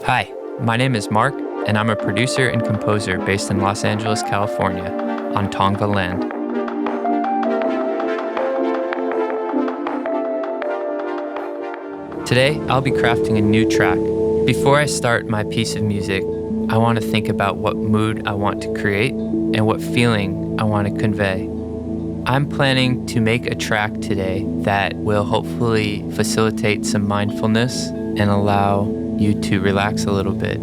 Hi, my name is Mark, and I'm a producer and composer based in Los Angeles, California, on Tongva land. Today, I'll be crafting a new track. Before I start my piece of music, I want to think about what mood I want to create and what feeling I want to convey. I'm planning to make a track today that will hopefully facilitate some mindfulness and allow you to relax a little bit.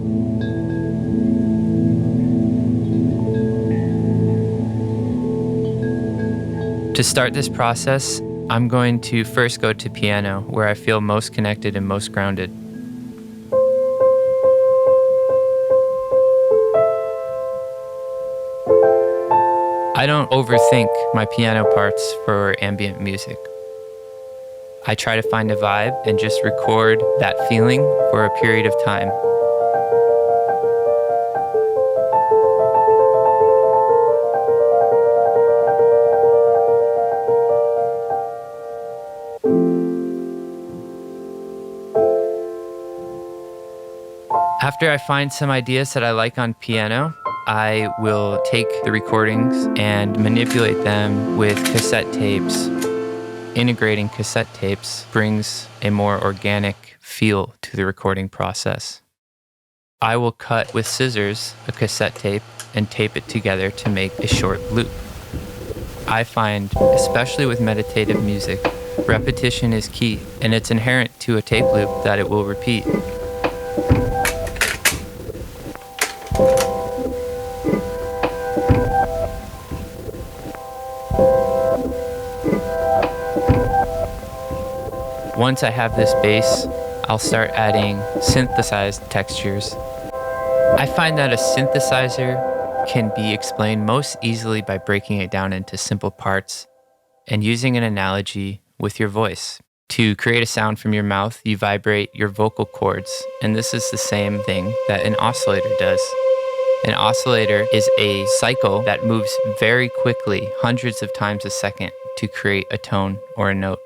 To start this process, I'm going to first go to piano, where I feel most connected and most grounded. I don't overthink my piano parts for ambient music. I try to find a vibe and just record that feeling for a period of time. After I find some ideas that I like on piano, I will take the recordings and manipulate them with cassette tapes. Integrating cassette tapes brings a more organic feel to the recording process. I will cut with scissors a cassette tape and tape it together to make a short loop. I find, especially with meditative music, repetition is key, and it's inherent to a tape loop that it will repeat. Once I have this bass, I'll start adding synthesized textures. I find that a synthesizer can be explained most easily by breaking it down into simple parts and using an analogy with your voice. To create a sound from your mouth, you vibrate your vocal cords, and this is the same thing that an oscillator does. An oscillator is a cycle that moves very quickly, hundreds of times a second, to create a tone or a note.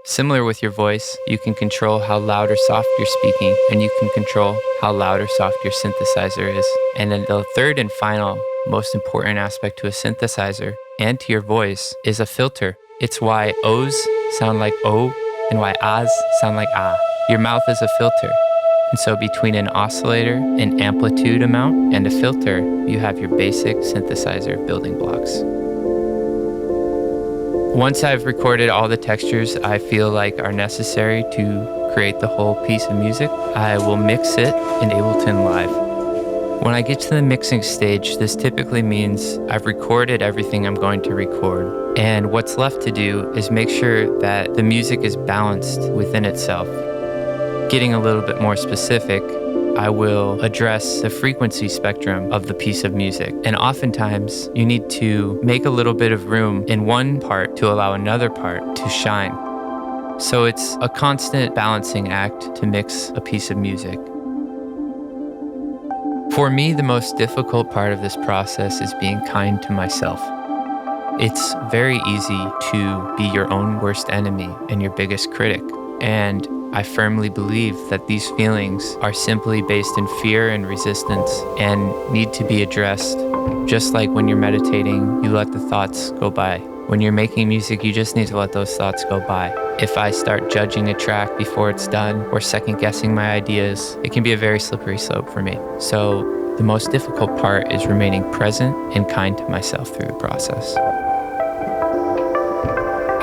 Similar with your voice, you can control how loud or soft you're speaking, and you can control how loud or soft your synthesizer is. And then the third and final, most important aspect to a synthesizer and to your voice is a filter. It's why O's sound like O and why A's sound like Ah. Your mouth is a filter. And so between an oscillator, an amplitude amount, and a filter, you have your basic synthesizer building blocks. Once I've recorded all the textures I feel like are necessary to create the whole piece of music, I will mix it in Ableton Live. When I get to the mixing stage, this typically means I've recorded everything I'm going to record. And what's left to do is make sure that the music is balanced within itself. Getting a little bit more specific, I will address the frequency spectrum of the piece of music. And oftentimes, you need to make a little bit of room in one part to allow another part to shine. So it's a constant balancing act to mix a piece of music. For me, the most difficult part of this process is being kind to myself. It's very easy to be your own worst enemy and your biggest critic. And I firmly believe that these feelings are simply based in fear and resistance and need to be addressed. Just like when you're meditating, you let the thoughts go by. When you're making music, you just need to let those thoughts go by. If I start judging a track before it's done or second guessing my ideas, it can be a very slippery slope for me. So the most difficult part is remaining present and kind to myself through the process.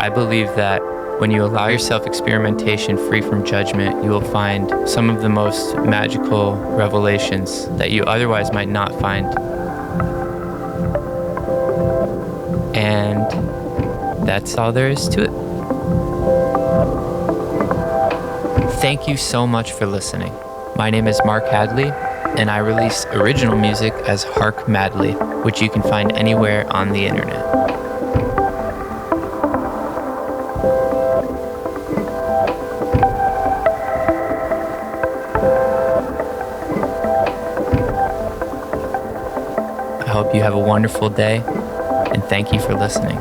I believe that when you allow yourself experimentation free from judgment, you will find some of the most magical revelations that you otherwise might not find. And that's all there is to it. Thank you so much for listening. My name is Mark Hadley, and I release original music as Hark Madly, which you can find anywhere on the internet. I hope you have a wonderful day, and thank you for listening.